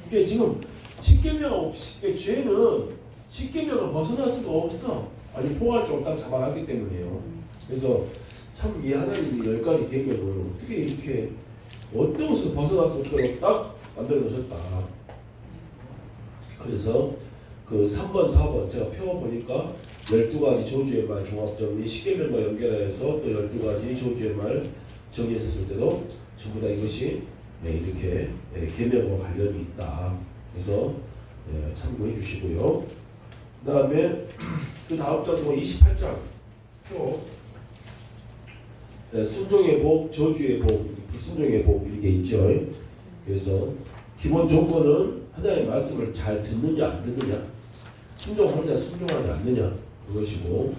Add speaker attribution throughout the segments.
Speaker 1: 이게 지금 십계명 없이 죄는 십계명을 벗어날 수가 없어. 아니 포괄적으로 딱 잡아놨기 때문이에요. 그래서 참 이 하나님이 10가지 계명을 어떻게 이렇게 어떤 것을 벗어날 수 없도록 딱 만들어 놓으셨다. 그래서 그 3번, 4번 제가 펴보니까 12가지 저주의 말 종합정리, 십계명과 연결해서 또 12가지 저주의 말 정리했을 때도 전부 다 이것이 이렇게 계명과 관련이 있다. 그래서 참고해 주시고요. 그 다음에 그 다음 장 28장 표 순종의 복, 저주의 복, 불순종의 복 이렇게 있죠. 그래서 기본 조건은 하나님의 말씀을 잘 듣느냐 안 듣느냐, 순종하느냐 순종하지 않느냐 그것이고,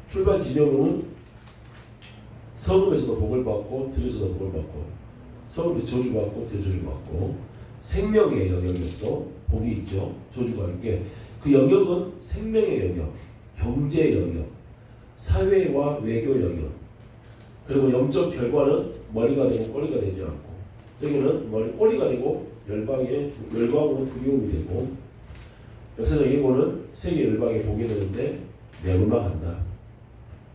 Speaker 1: 출발 지점은 성읍에서도 복을 받고 들에서도 복을 받고, 성읍에서 저주받고 들에서 저주받고, 생명의 영역에서도 복이 있죠. 저주가 있게 그 영역은 생명의 영역, 경제 영역, 사회와 외교 영역, 그리고 영적 결과는 머리가 되고 꼬리가 되지 않고, 저기는 꼬리가 되고 열방으로 두려움이 되고, 역사적 예고는 세계 열방에 보게 되는데 멸망한다.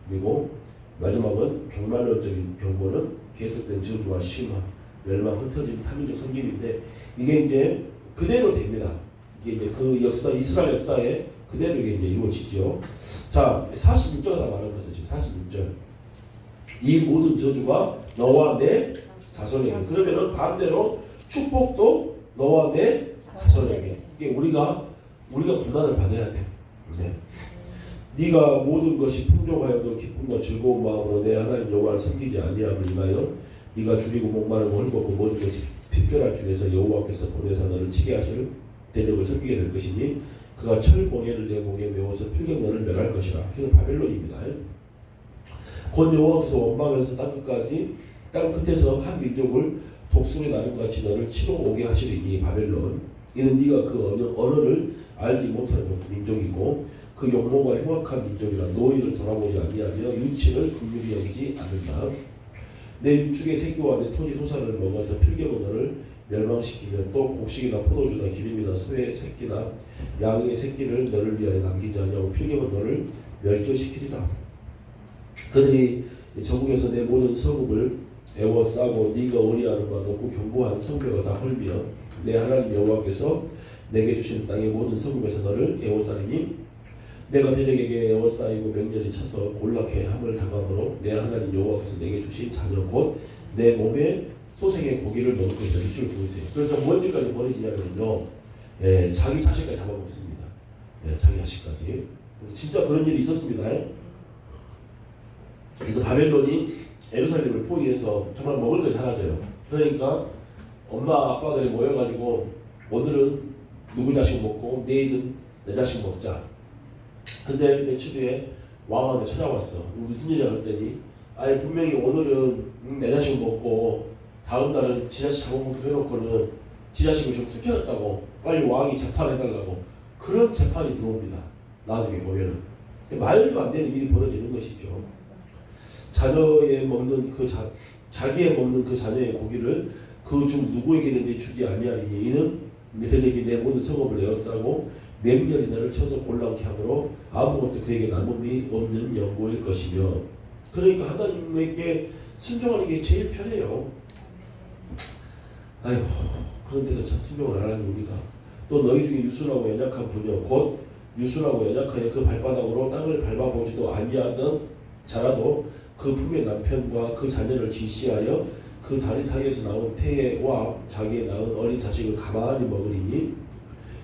Speaker 1: 그리고 마지막은 종말론적인 경고는 계속된 저주와 심화, 멸망, 흩어진 탐욕적 성김인데 이게 이제 그대로 됩니다. 이게 이제 그 역사, 이스라엘 역사에 그대로 이게 이제 이루어지죠. 자, 46절에 말하는 것은 지금 46절. 이 모든 저주가 너와 내 자손에게. 그러면은 반대로 축복도 너와 내 자손에게. 이게 우리가 고난을 받아야 돼. 네. 네가 모든 것이 풍족하여도 기쁨과 즐거운 마음으로 내 하나님 여호와를 섬기지 아니함을 인하여 네가 줄이고 목마르고 헐벗고 모든 것이 필결할 중에서 여호와께서 보내사 너를 치게 하실 대적을 섬기게 될 것이니 그가 철봉해를 내 목에 메워서 필경너를 멸할 것이라. 그래서 바벨론입니다. 곧 여호와께서 원방에서 땅 끝에서 한 민족을 독수리 나름같이 너를 치러 오게 하시리니 바벨론 이는 네가 그 언어를 알지 못하는 민족이고 그 용모가 흉악한 민족이라 노인을 돌아보지 아니하며 유치를 긍휼히 여기지 않는다. 내 육축의 새끼와 내 토지 소산을 먹어서 필경은 너를 멸망시키며 또 곡식이나 포도주나 기름이나 소의 새끼나 양의 새끼를 너를 위하여 남기지 아니하고 필경은 너를 멸절시키리라. 그들이 전국에서 내 모든 성읍을 에워싸고 네가 어리하는 바 높고 견고한 성벽을 다 헐며 내 하나님 여호와께서 내게 주신 땅의 모든 성읍에서 너를 에워싸리니 내가 대적에게 에워싸이고 명절이 차서 곤락해 함을 당함으로 내 하나님 여호와께서 내게 주신 자녀 곧 내 몸에 소생의 고기를 먹을 것이다. 이줄 보세요. 그래서 뭔 일까지 벌어지냐면요, 자기 자식까지 잡아먹습니다. 자기 자식까지. 그래서 진짜 그런 일이 있었습니다. 그래서 바벨론이 예루살렘을 포위해서 정말 먹을 게 사라져요. 그러니까 엄마 아빠들이 모여가지고 오늘은 누구 자식 먹고 내일은 내 자식 먹자. 근데 며칠 뒤에 왕한테 찾아왔어. 무슨 일이야 그랬더니 아니 분명히 오늘은 내 자식 먹고 다음 달은 지 자식 잡아먹기로 해놓고는 지 자식을 좀 숨겨놨다고 빨리 왕이 재판해달라고 그런 재판이 들어옵니다. 나중에 보면은 말도 안 되는 일이 벌어지는 것이죠. 자녀의 먹는 자기의 먹는 그 자녀의 고기를 그 중 누구에게든지 주지 아니하리니 이는 대적이 내 모든 성읍을 에워싸고 맹렬히 나를 쳐서 곤란케 하므로 아무것도 그에게 남음이 없는 연고일 것이며. 그러니까 하나님께 순종하는 게 제일 편해요. 아이고 그런데도 참 순종을 안 하는 우리가. 또 너희 중에 유순하고 연약한 부녀 곧 유순하고 연약하여 그 발바닥으로 땅을 밟아보지도 아니하던 자라도 그 품의 남편과 그 자녀를 지시하여 그 다리 사이에서 나온 태와 자기의 낳은 어린 자식을 가만히 먹으리니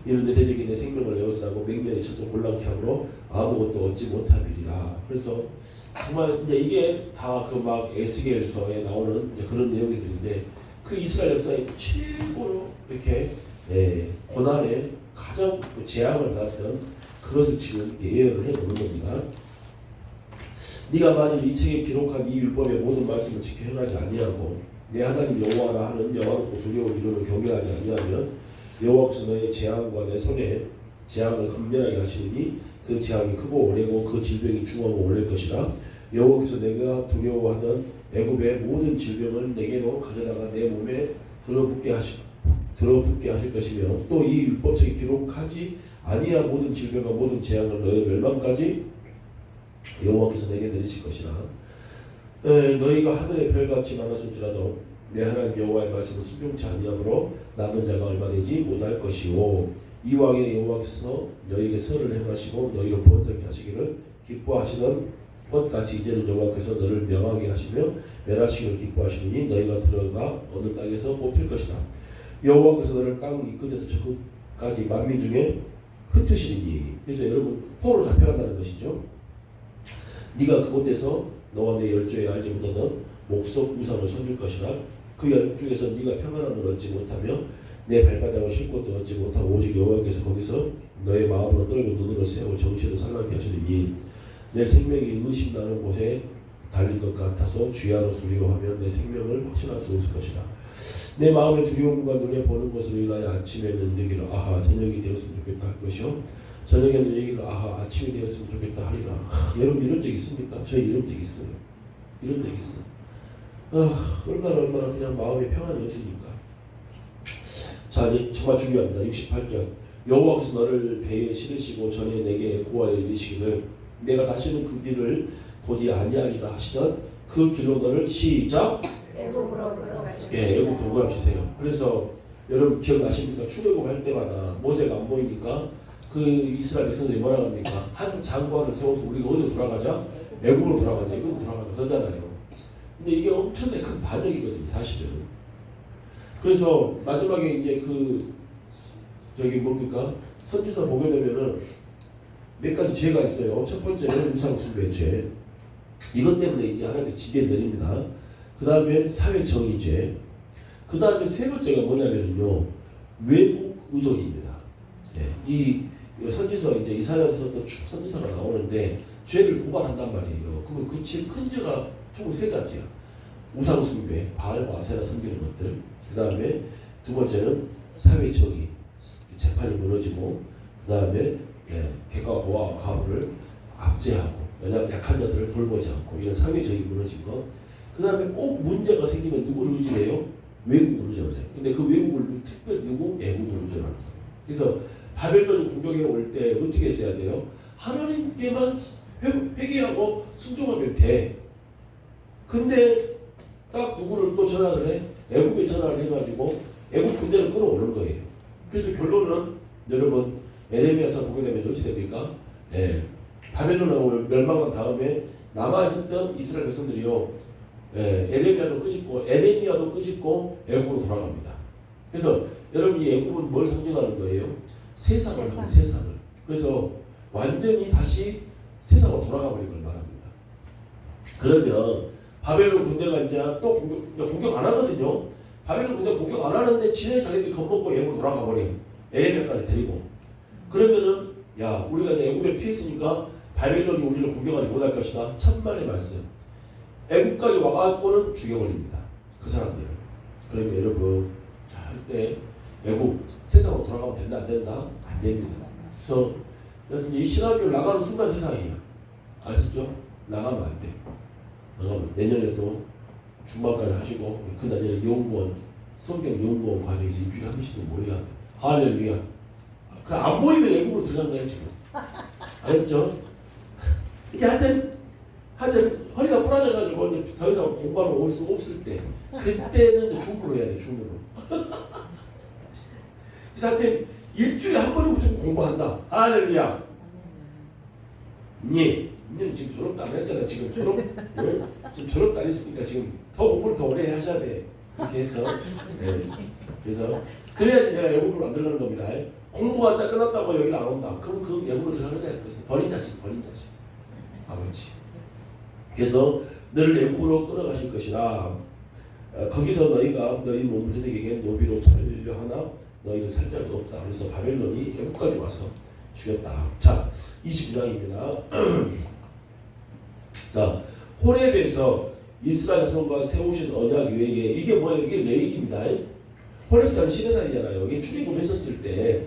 Speaker 1: 이런데 대적이 내 생명을 에워싸고 맹렬히 쳐서 곤란케 함으로 아무것도 얻지 못하리라. 그래서 정말 이제 이게 다 그 막 에스겔서에 나오는 이제 그런 내용들인데 그 이스라엘 역사에 최고로 이렇게 고난에 가장 재앙을 받았던 그것을 지금 이렇게 예언을 해놓는 겁니다. 네가 만일 이 책에 기록한 이 율법의 모든 말씀을 지켜 행하지 아니하고 내 하나님 여호와라 하는 영화롭고 두려운 이름을 경외하지 아니하면 여호와께서 너의 재앙과 내 손에 재앙을 극렬하게 하시니 그 재앙이 크고 오래고 그 질병이 중하고 오래일 것이라. 여호와께서 내가 두려워하던 애굽의 모든 질병을 내게로 가져다가 내 몸에 들어붙게 들어붙게 하실 것이며 또 이 율법책에 기록하지 아니야 모든 질병과 모든 재앙을 너희 멸망까지 여호와께서 내게 내리실 것이라. 너희가 하늘의 별같이 많았을지라도 내 하나님 여호와의 말씀을 순종치 아니함으로 남은 자가 얼마 되지 못할 것이오. 이왕에 여호와께서 너희에게 선을 행하시고 너희를 번성케 하시기를 기뻐하시던 것 같이 이제는 여호와께서 너를 명하게 하시며 멸하시기를 기뻐하시니 너희가 들어가 얻은 땅에서 뽑힐 것이다. 여호와께서 너를 땅 이 끝에서 저 끝까지 만민 중에 흩으시니. 그래서 여러분 포로 잡혀간다는 것이죠. 네가 그곳에서 너와 내 열조에 알지 못하던 목석 우상을 섬길 것이라. 그 열중에서 네가 평안함을 얻지 못하며 내 발바닥을 쉴 곳도 얻지 못하고 오직 여호와께서 거기서 너의 마음으로 떨고 눈으로 세우고 정신을 상하게 하시리니 내 생명이 의심나는 곳에 달린 것 같아서 주야로 두려워하면 내 생명을 확신할 수 없을 것이다. 내 마음의 두려움과 눈에 보는 것으로 인하여 아침에는 이르기를 아하 저녁이 되었으면 좋겠다 할 것이요 저녁에는 이르기를 아하 아침이 되었으면 좋겠다 하리라. 여러분 이런 적 있습니까? 저희 이런 적 있어요. 이런 적 있어요. 얼마나 그냥 마음에 평안이 없으니까. 자, 정말 중요합니다. 68절 여호와께서 너를 배에 실으시고 전에 내게 고하여 이르시기를 내가 다시는 그 길을 보지 아니하리라 하시던 그 길로 너를 시작
Speaker 2: 애굽으로 들어가시고
Speaker 1: 애굽 도구합시세요. 그래서 여러분 기억나십니까? 출애굽할 때마다 모세가 안 보이니까 그 이스라엘 백성들이 뭐라 합니까? 한 장관을 세워서 우리가 어디로 돌아가자? 애굽으로 돌아가자. 애굽으로 돌아가자. 그러잖아요. 근데 이게 엄청나게 큰 반역이거든요, 사실은. 그래서 마지막에 이제 저기 뭡니까? 선지서 보게 되면은 몇 가지 죄가 있어요. 첫 번째는 우상숭배 죄. 이것 때문에 이제 하나님께서 징계를 내립니다. 그 다음에 사회정의죄. 그 다음에 세 번째가 뭐냐면요, 외국 의존입니다. 이 선지서 이제 이사야서도 쭉 선지서가 나오는데 죄를 고발한단 말이에요. 그러면 그 큰 죄가 총 세 가지야. 우상숭배, 바알과 아세라 섬기는 것들. 그 다음에 두 번째는 사회정의, 재판이 무너지고, 그 다음에 객과 고아와 가부를 압제하고 약한 자들을 돌보지 않고 이런 사회정의 무너진 것. 그 다음에 꼭 문제가 생기면 누구를 의지해요? 외국을 의존해요. 근데 그 외국을 특별히 누구? 애국을 의존하는 거예요. 그래서 바벨론이 공격해 올 때 어떻게 했어야 돼요? 하나님께만 회개하고 순종하면 돼. 근데 딱 누구를 또 전환을 해? 애국에 전환을 해가지고 애국 군대를 끌어오는 거예요. 그래서 결론은 여러분 에레미야서 보게 되면 어찌 됩니까? 바벨론하고 멸망한 다음에 남아있었던 이스라엘 백성들이요, 에레미야도 끄집고 에레미야도 끄집고 애국으로 돌아갑니다. 그래서 여러분 이 애국은 뭘 상징하는 거예요? 세상을. 그래서 완전히 다시 세상으로 돌아가 버린 걸 말합니다. 그러면 바벨론 군대가 이제 또 공격 안 하거든요. 바벨론 군대 공격 안 하는데 지네 자기들이 겁먹고 애국으로 돌아가 버려요. 에레미야까지 데리고. 그러면은 야 우리가 이제 애국에 피했으니까 바벨론이 우리를 공격하지 못할 것이다. 천만의 말씀. 애국까지 와갖고는 죽여버립니다. 그 사람들을. 그러니까 여러분 할 때 애국 세상으로 돌아가면 된다 안 된다? 안 됩니다. 그래서 여튼 이 신학교를 나가는 순간 세상이야. 아시죠? 나가면 안 돼. 나가면 내년에도 중반까지 하시고 그 내년에 연구원 성경 연구원 과정에서 일주일에 한 번씩도 모여야 돼. 할렐루야. 그 안 보이면 애국으로 들어간 거야 지금. 알겠죠? 이게 하여튼 허리가 부러져가지고 이제 더 이상 공부하러 올 수 없을 때 그때는 이제 중부로 해야 돼. 중부로. 이 상태 일주일에 한 번은 무조건 공부한다. 할렐루야. 이제 지금 졸업도 안 했잖아. 지금 졸업도 안 했으니까 지금 더 공부를 더 오래 하셔야 돼. 이렇게 해서 그래서 그래야지 내가 애국으로 안 들어가는 겁니다. 공부한다 끝났다고 여기를 안 온다. 그럼 그 애국으로 들어가는 거야. 그래서 버린 자식. 아버지. 그래서 너를 애국으로 끌어가실 것이라. 거기서 너희가 너희 몸들에게 노비로 팔려 하나 너희를 살 자가 없다. 그래서 바벨론이 애국까지 와서 죽였다. 자, 29장입니다. 자, 호렙에서 이스라엘 자손과 세우신 언약 위에 이게 뭐예요? 이게 레위기입니다. 호렙산은 시내산이잖아요. 이게 출애굽했었을 때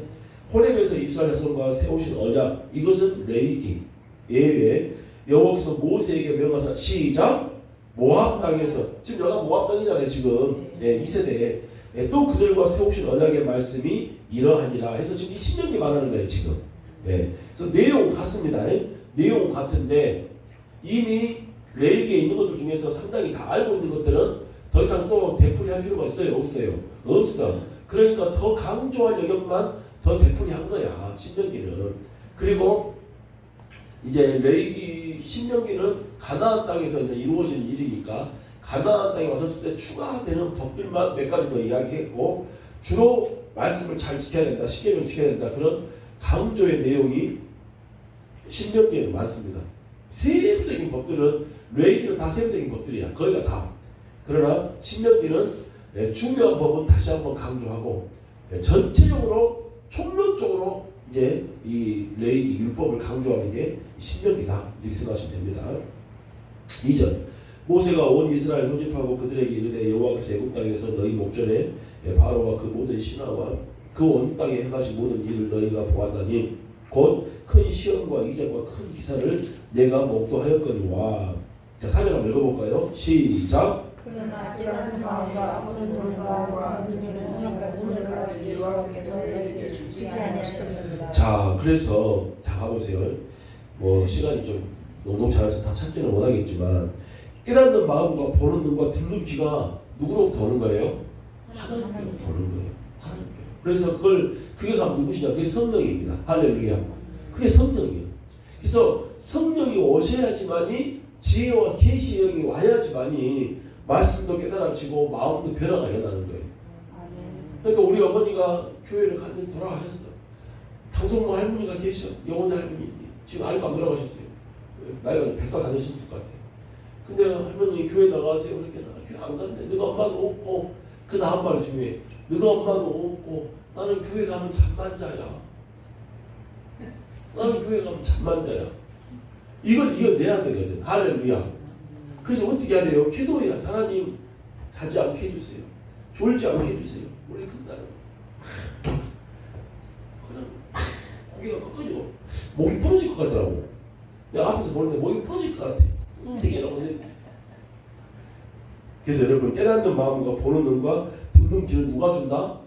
Speaker 1: 호렙에서 이스라엘 자손과 세우신 언약, 이것은 레위기 예외. 여호와께서 모세에게 명하사 시작 모압 땅에서, 지금 여기가 모압 땅이잖아요. 지금 이 세대에 또 그들과 세우신 언약의 말씀이 이러하니라 해서 지금 이 신명기 말하는 거예요 지금. 그래서 내용 같습니다. 내용 같은데 이미 레위기에 있는 것들 중에서 상당히 다 알고 있는 것들은 더 이상 또 되풀이할 필요가 있어요? 없어요? 없어. 그러니까 더 강조할 영역만 더 되풀이한 거야 신명기는. 그리고 이제 레위기 신명기는 가나안 땅에서 이제 이루어지는 일이니까 가나안 땅에 왔었을 때 추가되는 법들만 몇 가지 더 이야기했고 주로 말씀을 잘 지켜야 된다, 십계명 지켜야 된다 그런 강조의 내용이 신명기에는 많습니다. 세부적인 법들은 레위기는 다 세부적인 법들이야. 거기가 다. 그러나 신명기는 중요한 법은 다시 한번 강조하고 전체적으로 총론적으로 이제 이 레위기 율법을 강조하는 게 신명기다 이렇게 생각하시면 됩니다. 2절 모세가 온 이스라엘 소집하고 그들에게 이르되 여호와께서 애굽 땅에서 너희 목전에 바로와 그 모든 신하와 그 온 땅에 행하신 모든 일을 너희가 보았나니 곧 큰 시험과 이적과 큰 기사를 내가 목도하였거니와. 자 4절 한번 읽어볼까요? 시작.
Speaker 2: 그러나 깨닫는 마음과 아무런 눈과 오늘까지 여호와께서 너희에게 주지 아니하셨느니라.
Speaker 1: 자 그래서 자 가보세요. 뭐 시간이 좀 녹록치 않아서 다 찾지는 못하겠지만 깨닫는 마음과 보는 눈과 듣는 귀가 누구로부터 오는 거예요? 하나님께로부터 오는 거예요. 하나님께. 그래서 그게 감 누구시냐? 그게 성령입니다. 할렐루야. 그게 성령이에요. 그래서 성령이 오셔야지만이 지혜와 계시의 영이 와야지만이 말씀도 깨달아지고 마음도 변화가 일어나는 거예요. 그러니까 우리 어머니가 교회를 갔는데 돌아가셨어. 당성모 할머니가 계셔. 영원의 할머니 지금 아직도 안 돌아가셨어요. 나이가 100살 다 되셨을 것 같아요. 근데 할머니 교회 나가세요. 그렇게 나 교회 안 간대. 너가 엄마도 없고 그 다음 말이 중요해. 너가 엄마도 없고 나는 교회 가면 잠만 자야. 나는 교회 가면 잠만 자야. 이걸 이겨내야 되거든. 할렐루야. 그래서 어떻게 해야 돼요? 기도해야. 하나님 자지 않게 해주세요. 졸지 않게 해주세요. 우리 큰딸은 그냥 고개가 꺾어지고 목이 부러질 것 같더라고. 내가 앞에서 보는데 목이 부러질 것 같아. 어떻게 하라고 해. 그래서 여러분 깨닫는 마음과 보는 눈과 듣는 귀를 누가 준다?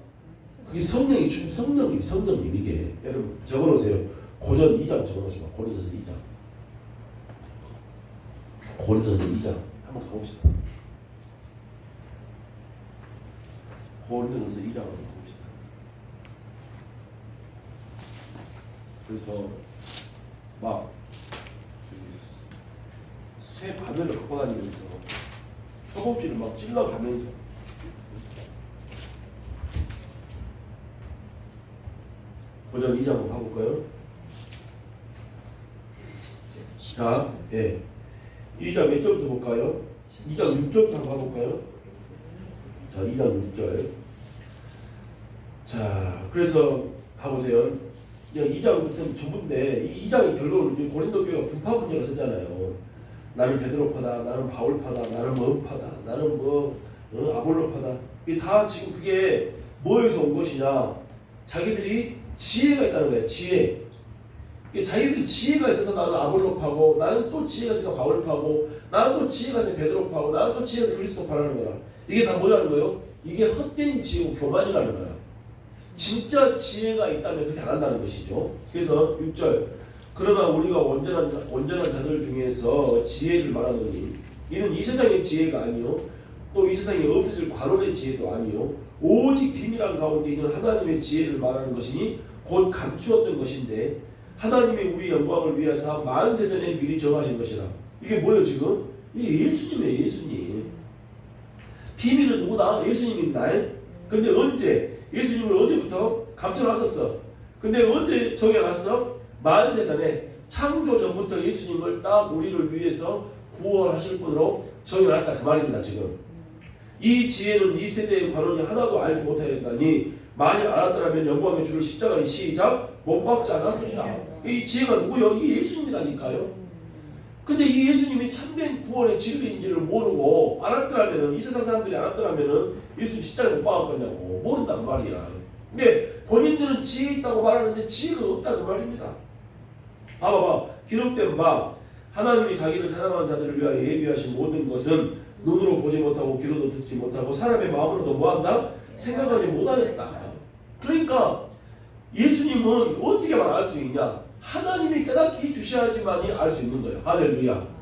Speaker 1: 그게 성령이 준 성령님 이게. 여러분 적어놓으세요. 고전 2장 적어놓으시면 고린도서 2장. 고린도서 2장 한번 가봅시다. 고린도서 2장 한번 가봅시다. 그래서 막 쇠 바늘을 갖고 다니면서 허벅지를 막 찔러가면서 고전 2장 한번 가볼까요? 자, 2장 몇 절부터 볼까요? 2장 6절부터 한번 가볼까요? 자, 2장 6절. 자, 그래서 가보세요. 2장부터 전부인데 이 2장의 결론을 이제 고린도 교회가 분파 문제가 쓰잖아요. 나는 베드로파다, 나는 바울파다, 나는 뭐파다, 나는 아볼로파다. 이게 다 지금 그게 뭐에서 온 것이냐? 자기들이 지혜가 있다는 거예요. 지혜. 자기들이 지혜가 있어서 나는 아볼로파고, 나는 또 지혜가 있어서 바울파고, 나는 또 지혜가 있어서 베드로파고, 나는 또 지혜가 있어서 그리스도파라는 거야. 이게 다 뭐라는 거예요? 이게 헛된 지혜고 교만이라는 거야. 진짜 지혜가 있다면 그렇게 안 한다는 것이죠. 그래서 6절 그러나 우리가 온전한 자들 중에서 지혜를 말하노니 이는 이 세상의 지혜가 아니요 또 이 세상에 없어질 관원의 지혜도 아니요 오직 비밀한 가운데 있는 하나님의 지혜를 말하는 것이니 곧 감추었던 것인데 하나님이 우리 영광을 위하사 만세전에 미리 정하신 것이라. 이게 뭐예요 지금? 이게 예수님이에요. 예수님. 비밀은 누구다? 예수님입니다. 근데 언제? 예수님을 언제부터 감춰놨었어. 근데 언제 정해놨어? 만세전에 창조 전부터 예수님을 딱 우리를 위해서 구원하실 분으로 정해놨다 그 말입니다. 지금 이 지혜는 이 세대의 관원이 하나도 알지 못하였다니 만일 알았더라면 영광의 주를 십자가에 시작 못 박지 않았습니다. 이 지혜가 누구요? 이 예수님이라니까요. 근데 이 예수님이 참된 구원의 진리인지를 모르고 알았더라면은 이 세상 사람들이 알았더라면은 예수님 십자가에 못 박았겠냐고 모른다 그 말이야. 근데 본인들은 지혜 있다고 말하는데 지혜가 없다 그 말입니다. 봐봐봐. 기록된 바 하나님이 자기를 사랑하는 자들을 위하여 예비하신 모든 것은 눈으로 보지 못하고 귀로도 듣지 못하고 사람의 마음으로도 뭐한다? 생각하지 못하였다. 그러니까 예수님은 어떻게만 알 수 있냐? 하나님이 깨닫게 해주셔야지만이 알 수 있는 거예요. 할렐루야.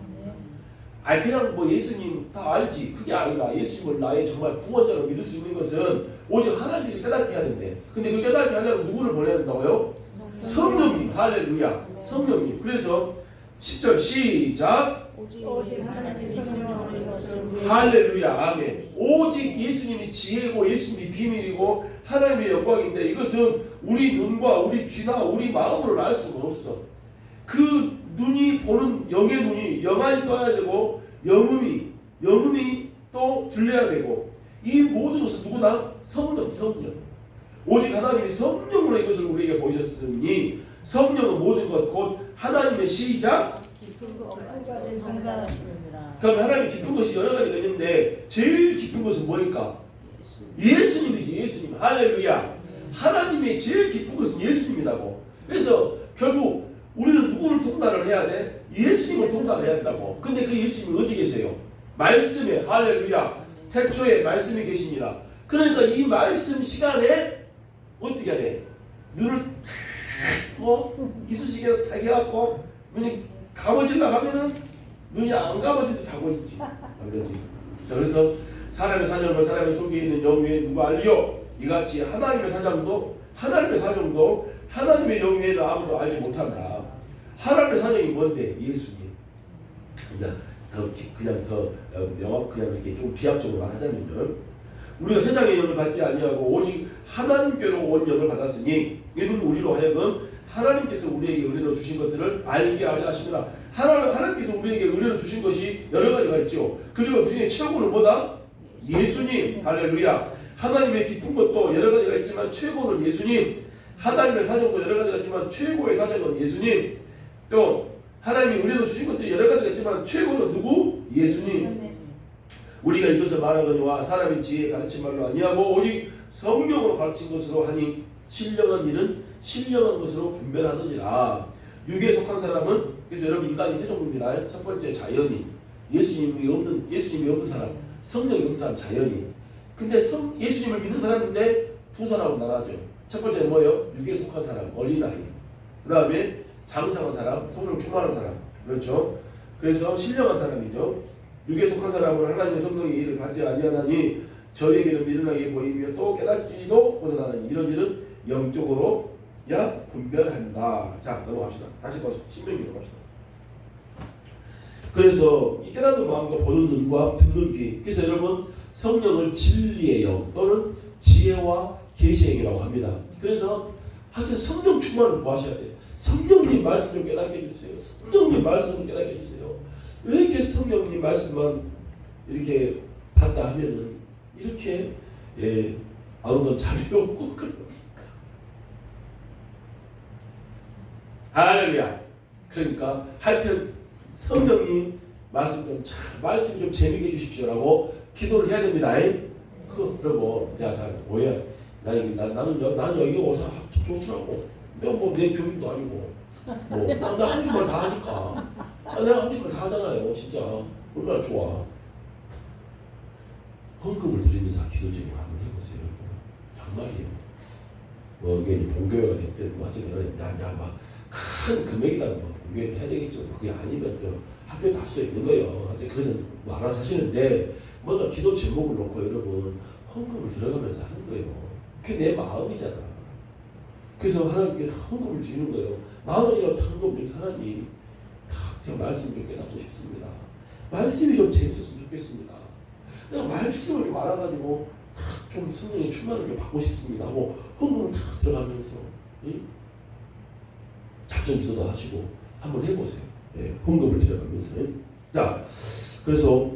Speaker 1: 아니 그냥 뭐 예수님 다 알지. 그게 아니라 예수님을 나의 정말 구원자로 믿을 수 있는 것은 오직 하나님께서 깨닫게 해야 된대. 근데 그 깨닫게 하려면 누구를 보내야 된다고요? 성령님. 할렐루야. 성령님. 그래서 10절 시작.
Speaker 2: 오직 하나님의 성령으로 이것을
Speaker 1: 할렐루야. 아멘. 오직 예수님이 지혜고 예수님이 비밀이고 하나님의 영광인데 이것은 우리 눈과 우리 귀나 우리 마음으로 알 수가 없어. 그 눈이 보는 영의 눈이 영안이 떠야 되고 영음이 또 들려야 되고 이 모든 것은 누구나 성령. 오직 하나님이 성령으로 이것을 우리에게 보이셨으니 성령은 모든 것 곧 하나님의 시작.
Speaker 2: 깊은 것까지 상달하시느니라.
Speaker 1: 그럼 하나님이 깊은 것이 여러 가지가 있는데 제일 깊은 것은 뭐일까? 예수님이지. 예수님. 할렐루야. 하나님의 제일 깊은 것은 예수님이라고. 그래서 결국 우리는 누구를 통달을 해야 돼? 예수님을 통달을 해야 된다고. 근데 그 예수님이 어디 계세요? 말씀에. 할렐루야. 태초에 말씀이 계십니다. 그러니까 이 말씀 시간에 어떻게 하래? 눈을 이쑤시개로 딱 해갖고 눈이 감아지려고 하면은 눈이 안 감아지도 자고 있지. 그러지. 그래서 사람의 사정을 사람의 속에 있는 영 외에 누가 알리요? 이같이 하나님의 사정도 하나님의 영 외에는 아무도 알지 못한다. 하나님의 사정이 뭔데? 예수님. 그냥 더 명확 그냥 이렇게 좀 비약적으로 말하자면요. 우리가 세상의 영을 받지 아니하고 오직 하나님께로 온 영을 받았으니 이는 우리로 하여금 하나님께서 우리에게 은혜로 주신 것들을 알게 하려 하십니다. 하나님께서 우리에게 은혜로 주신 것이 여러 가지가 있죠. 그리고 그 중에 최고는 뭐다? 예수님. 할렐루야. 하나님의 깊은 것도 여러 가지가 있지만 최고는 예수님. 하나님의 사정도 여러 가지가 있지만 최고의 사정은 예수님. 또 하나님이 은혜로 주신 것들이 여러 가지가 있지만 최고는 누구? 예수님. 우리가 이것을 말하거니와 사람의 지혜에 가르친 말로 아니하고 오직 성령으로 가르친 것으로 하니 신령한 일은 신령한 것으로 분별하느니라. 육에 속한 사람은 그래서 여러분 인간이 세 종류입니다. 첫 번째 자연인, 예수님이 없는 사람, 성령이 없는 사람 자연인. 근데 예수님을 믿는 사람인데 두 사람으로 나눠죠. 첫 번째는 뭐예요? 육에 속한 사람, 어린아이. 그 다음에 장성한 사람, 성령 충만한 사람. 그렇죠? 그래서 신령한 사람이죠. 육에 속한 사람은 하나님의 성령의 일을 하지 아니하나니 저에게는 미련하게 보이며 또 깨닫지도 못하나니 이런 일은 영적으로 분별한다. 자, 넘어갑시다. 다시 신명기로 갑시다. 그래서 이 깨닫는 마음과 보는 눈과 듣는 귀. 그래서 여러분 성령을 진리의 영 또는 지혜와 계시의 영이라고 합니다. 그래서 하여튼 성령 충만을 구하셔야 돼요. 성령님 말씀 좀 깨닫게 해주세요. 성령님 말씀 좀 깨닫게 해주세요. 왜 이렇게 성령님 말씀만 이렇게 받다 하면은 이렇게 아무도 잠이 없고 그럽니까? 할렐루야. 그러니까 하여튼 성령님 말씀 좀 재미있게 해주십시오라고 기도를 해야 됩니다. 그리고 자 뭐야? 나는 여기 오서 좋더라고. 내가 내 교육도 아니고 나 하는 말 다 하니까. 내가 하는 말 다 하잖아요. 진짜 얼마나 좋아. 헌금을 드리면서 기도 제목 한번 해보세요. 정말이에요. 뭐 이게 본교회가 됐든 뭐 어쨌든 큰 금액이라는 거 본교회 해야 되겠지만 그게 아니면 또 학교에 다 써 있는 거예요. 그것은 뭐 알아서 하시는데 뭔가 기도 제목을 놓고 여러분 헌금을 들어가면서 하는 거예요. 그게 내 마음이잖아. 그래서 하나님께 헌금을 드리는 거예요. 10,000원이라도 헌금 드린 사람이 제가 말씀 좀 깨닫고 싶습니다. 말씀이 좀 재밌었으면 좋겠습니다. 내가 말씀을 좀 알아가지고 좀 성령의 충만을 좀 받고 싶습니다 하고 헌금을 탁 들어가면서 작전 기도도 하시고 한번 해보세요. 헌금을 들어가면서. 자, 그래서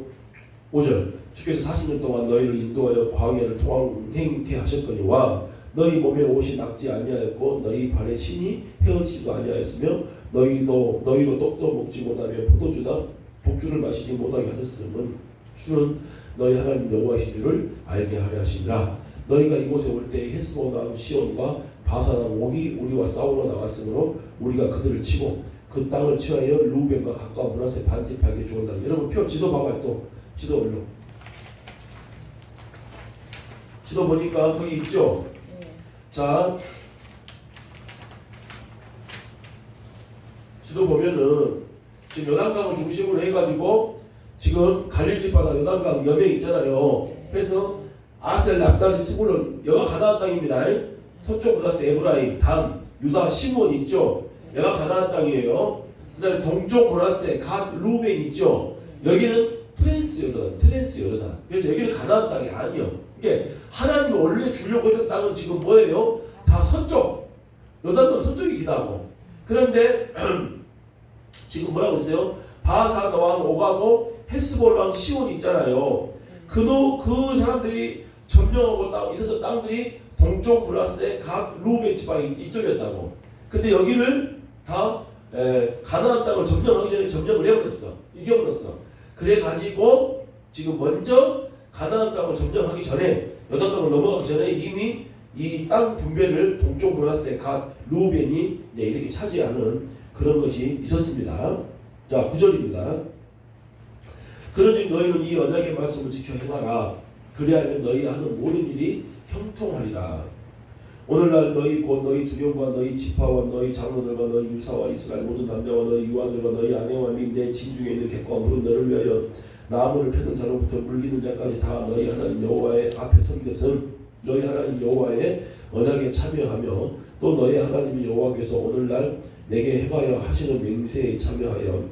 Speaker 1: 5절 주께서 40년 동안 너희를 인도하여 광야를 통행케 하셨거니와 너희 몸에 옷이 낙지 아니하였고 너희 발에 신이 헤어지지도 아니하였으며 너희로 떡도 먹지 못하며 포도주나 복주를 마시지 못하게 하셨음은 주는 너희 하나님 여호와이신 줄을 알게 하려 하시니라. 너희가 이곳에 올 때 헤스본 왕 시온과 바산 왕 옥이 우리와 싸우러 나왔으므로 우리가 그들을 치고 그 땅을 취하여 루벤과 각과 므낫세 반집하게 주었다. 여러분 표 지도 봐봐요. 또 지도 올려. 지도 보니까 거기 있죠. 자, 지도 보면은 지금 요단강을 중심으로 해가지고 지금 갈릴리 바다 요단강 옆에 있잖아요. 그래서 아셀, 납달리, 스불론 여가 가나안 땅입니다. 서쪽 블라스 에브라임, 단, 유다, 시몬 있죠. 여가 가나안 땅이에요. 그다음에 동쪽 블라스에 갓, 루벤 있죠. 여기는 트랜스 요르단. 그래서 여기는 가나안 땅이 아니요. 이게 하나님이 원래 주려고 했던 땅은 지금 뭐예요? 다 서쪽. 요단강 서쪽이기도 하고. 그런데 지금 뭐라고 했어요? 바산 왕 오가고 헤스볼 왕 시온 있잖아요. 그 사람들이 점령하고 있었던 땅들이 동쪽 블라스의 각 루벤 지방이 이쪽이었다고. 근데 여기를 다 가나안 땅을 점령하기 전에 점령을 해버렸어. 이겨버렸어. 그래가지고 지금 먼저 가나안 땅을 점령하기 전에 요단강을 넘어가기 전에 이미 이 땅 분배를 동쪽 블라스의 각 루벤이 이렇게 차지하는 그런 것이 있었습니다. 자, 9절입니다. 그러니 너희는 이 언약의 말씀을 지켜 행하라. 그리하면 너희 하는 모든 일이 형통하리라. 오늘날 너희 곧 너희 두령과 너희 지파와 너희 장로들과 너희 유사와 이스라엘 모든 남자와 너희 유아들과 너희 아내와 및 내 진중에 있는 객과 물은 너를 위하여 나무를 패는 자로부터 물기는 자까지 다 너희 하나님 여호와의 앞에 선 것은 너희 하나님 여호와의 언약에 참여하며 또 너희 하나님 여호와께서 오늘날 내게 행하여 하시는 맹세에 참여하여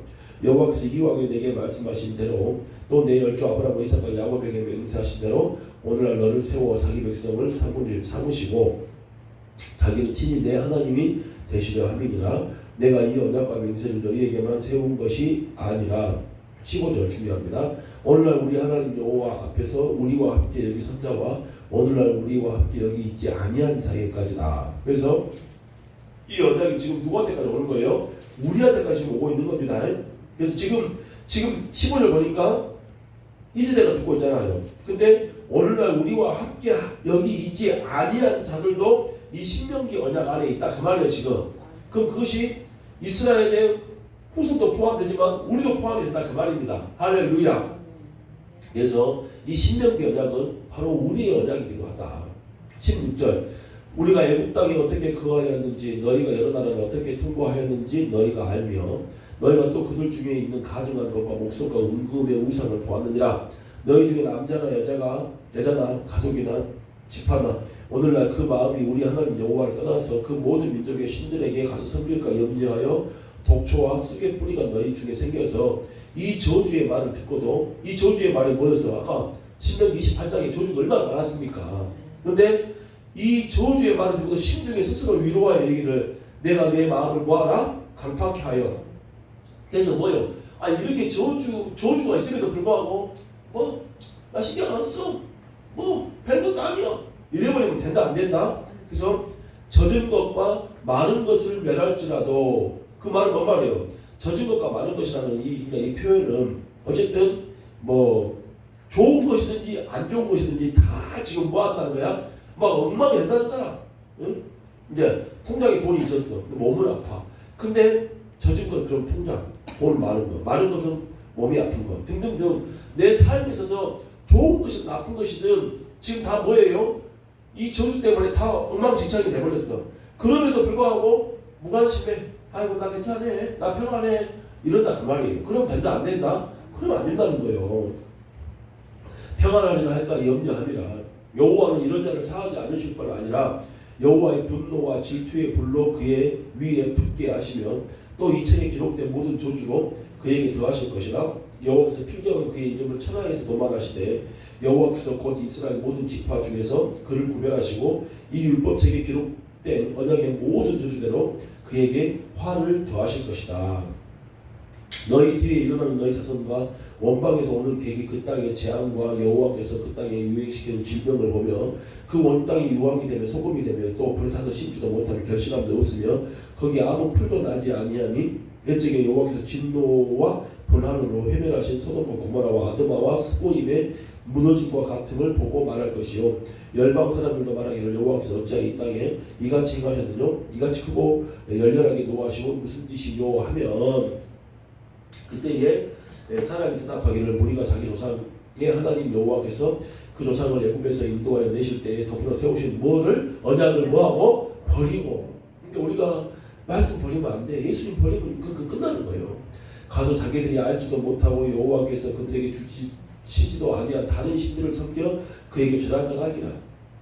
Speaker 1: 여호와께서 이후에 내게 말씀하신 대로 또 내 열조 아브라함 이삭과 야곱에게 맹세하신 대로 오늘날 너를 세워 자기 백성을 삼으시고 자기는 친히 내 하나님이 되시려 함이니라. 내가 이 언약과 맹세를 너희에게만 세운 것이 아니라 15절 중요합니다. 오늘날 우리 하나님 여호와 앞에서 우리와 함께 여기 선 자와 오늘날 우리와 함께 여기 있지 아니한 자에까지다. 그래서 이 언약이 지금 누구한테까지 오는 거예요? 우리한테까지 지금 오고 있는 겁니다. 그래서 지금 15절 보니까 이 세대가 듣고 있잖아요. 근데 오늘날 우리와 함께 여기 있지 아니한 자들도 이 신명기 언약 안에 있다 그 말이에요 지금. 그럼 그것이 이스라엘의 후손도 포함되지만 우리도 포함이 된다 그 말입니다. 할렐루야. 그래서 이 신명기 언약은 바로 우리의 언약이기도 하다. 16절 우리가 애굽 땅에 어떻게 거하였는지 너희가 여러 나라를 어떻게 통과하였는지 너희가 알며 너희가 또 그들 중에 있는 가증한 것과 목소리와 은금의 우상을 보았느니라. 너희 중에 남자나 여자나 가족이나 지파나 오늘날 그 마음이 우리 하나님 여호와를 떠나서 그 모든 민족의 신들에게 가서 섬길까 염려하여 독초와 쑥의 뿌리가 너희 중에 생겨서 이 저주의 말을 듣고도 이 저주의 말이 뭐였어? 아까 신명기 28장에 저주가 얼마나 많았습니까? 그런데 이 저주의 말을 듣고도 심중에 스스로 위로하여 얘기를 내가 내 마음을 뭐하라? 강팍케 하여. 그래서 뭐요? 아 이렇게 저주가 있음에도 불구하고 나 신경 안 써. 별것도 아니야. 이래버리면 된다 안 된다? 그래서 젖은 것과 마른 것을 멸할지라도 그 말은 뭔 말이에요? 젖은 것과 마른 것이라는 이 표현은 어쨌든 좋은 것이든지 안 좋은 것이든지 다 지금 한다는 거야? 막 엉망이 된다는 거야. 응? 이제 통장에 돈이 있었어. 근데 몸은 아파. 근데 젖은 건 그럼 통장, 돈 많은 거. 마른 것은 몸이 아픈 거. 등등등. 내 삶에 있어서 좋은 것이든 나쁜 것이든 지금 다 뭐예요? 이 저주 때문에 다 엉망진창이 돼버렸어. 그럼에도 불구하고 무관심해. 아이고 나 괜찮아. 나 평안해. 이런다 그 말이에요. 그럼 된다 안 된다? 그럼 안 된다는 거예요. 평안하리라 할까 염려함이라. 여호와는 이런 자를 사하지 않으실 뿐 아니라 여호와의 분노와 질투의 불로 그의 위에 붙게 하시며 또 이 책에 기록된 모든 저주로 그에게 더하실 것이라. 여호와께서 필경은 그의 이름을 천하에서 도말하시되 여호와께서 곧 이스라엘 모든 지파 중에서 그를 구별하시고 이 율법책에 기록된 언약의 모든 저주대로 그에게 화를 더하실 것이다. 너희 뒤에 일어나는 너희 자손과 원방에서 오는 계기 그 땅의 재앙과 여호와께서 그 땅에 유행시키는 질병을 보며 그 원 땅이 유황이 되며 소금이 되며 또 불사서 심지도 못하며 결실함도 없으며 거기 아무 풀도 나지 아니하니 옛적에 여호와께서 진노와 분한으로 회면하신 소돔과 고모라와 아드마와 스보임의 무너짐과 같음을 보고 말할 것이요 열방 사람들도 말하기를 여호와께서 어찌하여 이 땅에 이같이 행하셨느냐 이같이 크고 열렬하게 노하시고 무슨 뜻이뇨 하면 그때에 사람이 대답하기를 우리가 자기 조상의 하나님 여호와께서 그 조상을 애굽에서 인도하여 내실 때에 덮어 세우신 뭐를 언약을 뭐하고 버리고. 그러니까 우리가 말씀 버리면 안 돼. 예수님 버리면 그 끝나는 거예요. 가서 자기들이 알지도 못하고 여호와께서 그들에게 주시지도 아니한 다른 신들을 섬겨 그에게 절하기라.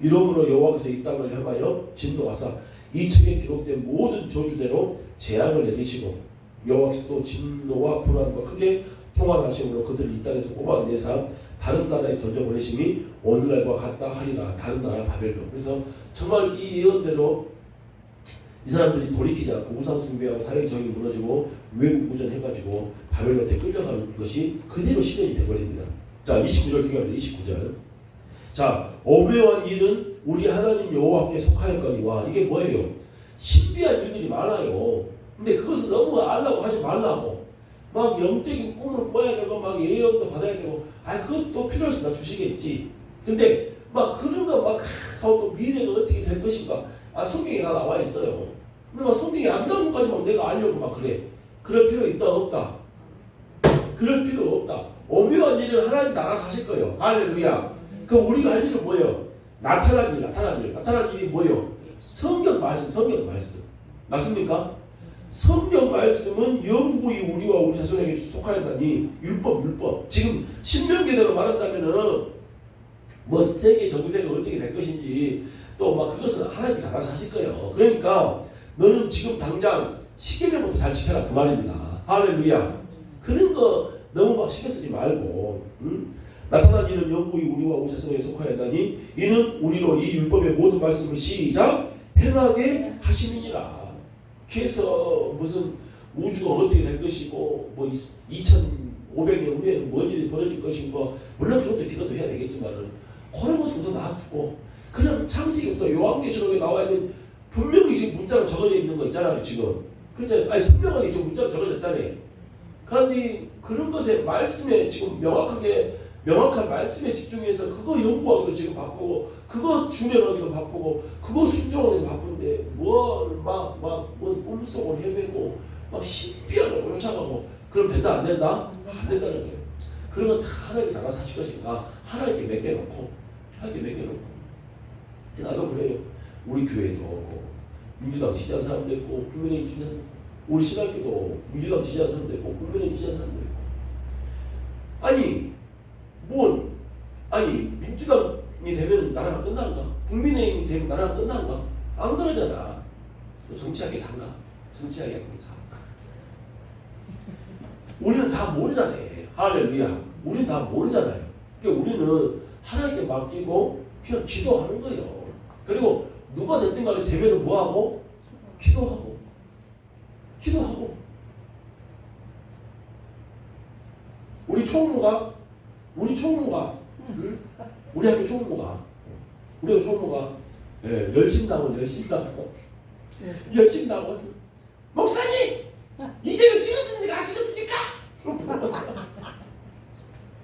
Speaker 1: 이러므로 여호와께서 이 땅을 향하여 진노하사 이 책에 기록된 모든 저주대로 재앙을 내리시고 여호와께서 또 진노와 불안과 크게 통화하심으로 그들을 이 땅에서 뽑아내사 다른 나라에 던져보내심이 오늘날과 같다 하리라. 다른 나라 바벨로. 그래서 정말 이 예언대로 이 사람들이 돌이키지 않고 우상 숭배하고 사회적이 무너지고 외국 구전해가지고 바벨론에 끌려가는 것이 그대로 실현이 되어버립니다. 자, 29절 중요합니다. 29절. 자, 오묘한 일은 우리 하나님 여호와께 속하였거니와. 이게 뭐예요? 신비한 일들이 많아요. 근데 그것을 너무 알라고 하지 말라고. 막 영적인 꿈을 꿔야 되고 막 예언도 받아야 되고, 그것도 필요하시면 다 주시겠지. 근데 막 그런 거 막 하고 또 미래가 어떻게 될 것인가. 성경에 다 나와 있어요. 근데 막 성경에 안 나온 것까지 막 내가 알려고 막 그래. 그럴 필요 있다 없다. 그럴 필요 없다. 오묘한 일은 하나님 알아서 하실 거예요. 할렐루야. 그럼 우리가 할 일은 뭐예요? 나타난 일이 뭐예요? 성경 말씀. 맞습니까? 성경 말씀은 영구히 우리와 우리 자손에게 속하였다니. 율법. 지금 신명기대로 말한다면은 뭐 세계 정세가 어떻게 될 것인지 또 막 그것은 하나님이 알아서 하실 거예요. 그러니까 너는 지금 당장 십계명부터 잘 지켜라 그 말입니다. 할렐루야. 그런 거 너무 막 신경 쓰지 말고, 나타난 일은 영구히 우리와 우리 자손에게 속하였다니 이는 우리로 이 율법의 모든 말씀을 시작 행하게 하시느니라. 그래서 무슨 우주가 어떻게 될 것이고 뭐 2500년 후에는 뭔 일이 벌어질 것인고, 물론 그것도 기도도 해야 되겠지만은 그런 것은 더 놔두고 그냥 창세기부터 요한계시록에 나와 있는 분명히 지금 문자로 적어져 있는 거 있잖아요. 지금 그죠? 선명하게 지금 문자로 적어졌잖아요. 그런데 그런 것에 말씀에 지금 명확한 말씀에 집중해서 그거 연구하기도 지금 바쁘고, 그거 주면하기도 바쁘고, 그거 순종하기도 바쁜데 뭘 꿈속을 헤매고 막 신비한 걸 쫓아가고 그럼 된다 안 된다? 안 된다는 거예요. 그런 건 다 하나님께서 알아서 하실 것인가? 하나님께 맡겨놓고 나도 그래요. 우리 교회에서 민주당 지지하는 사람도 있고 국민의힘 지지하는, 우리 신학교도 민주당 지지하는 사람도 있고 국민의힘 지지하는 사람도 있고. 민주당이 되면 나라가 끝난가? 국민의힘이 되면 나라가 끝난가? 안 그러잖아. 정치하게 장가. 정치하게 자. 우리는 다 모르잖아요. 할렐루야. 우리는 다 모르잖아요. 그러니까 우리는 하나님께 맡기고 그냥 기도하는 거예요. 그리고 누가 됐든 간에 되면은 뭐하고? 기도하고. 우리 총무가 우리 학교 총무가 열심다고 목사님 이재명 찍었습니까? 안 찍었습니까?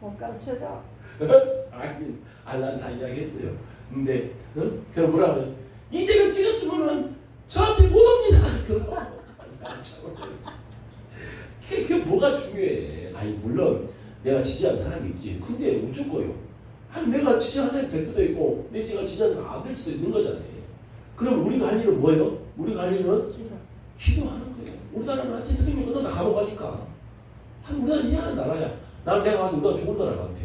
Speaker 2: 못 가르쳐줘.
Speaker 1: 난 다 이야기했어요. 근데 그럼 뭐라고 해요? 이재명 찍었으면은 저한테 못 옵니다. 그게 뭐가 중요해? 물론 내가 지지하는 사람이 있지. 근데 어쩔 거예요? 내가 지지하는 사람이 될 수도 있고 내가 지지하는 사람이 안 될 수도 있는 거잖아요. 그럼 우리가 할 일은 뭐예요? 우리가 할 일은 기도하는 거예요. 우리나라는 한참 대통령 끝나다 감옥 가니까. 우리나라는 희한한 나라야. 내가 봐서 우리나라 좋은 나라 같아.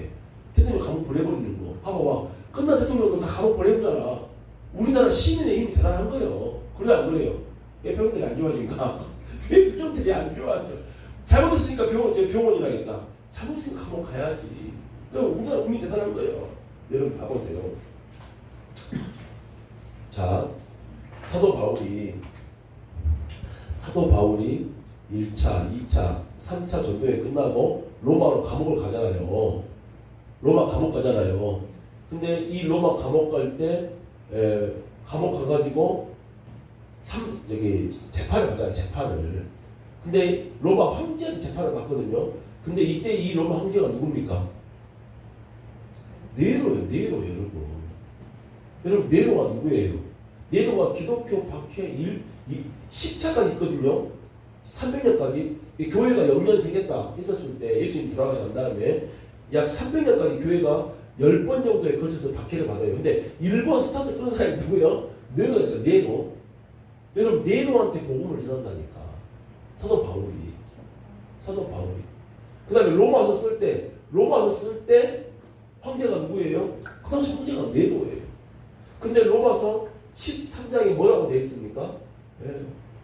Speaker 1: 대통령 감옥 보내버리는 거. 봐봐. 끝난 대통령도 다 감옥 보내버잖아. 우리나라 시민의 힘이 대단한 거예요. 그래 안 그래요? 왜 병원들이 안 좋아지니까? 왜 병원들이 안 좋아져? 잘못했으니까 병원이라겠다. 잘못했으니까 감옥 가야지. 그러니까 우리나라 국민이 대단한 거예요. 여러분 봐보세요. 자, 사도 바울이 1차, 2차, 3차 전도회 끝나고 로마로 감옥을 가잖아요. 로마 감옥 가잖아요. 근데 이 로마 감옥 갈 때 감옥 가가지고 재판을 받잖아요. 재판을. 근데 로마 황제한테 재판을 받거든요. 근데 이때 이 로마 황제가 누굽니까? 네로예요. 여러분 네로가 누구예요? 네로가 기독교 박해 10차가 있거든요. 300년까지 교회가 영년을 새겼다 했었을 때 예수님 돌아가신 다음에 약 300년까지 교회가 10번 정도에 걸쳐서 박해를 받아요. 근데 1번 스타트 끊은 사람이 누구예요? 네로니까 네로. 여러분 네로한테 복음을 전한다니까. 사도 바울이. 그 다음에 로마서 쓸 때 황제가 누구예요? 그 당시 황제가 네로예요. 근데 로마서 13장에 뭐라고 되어 있습니까?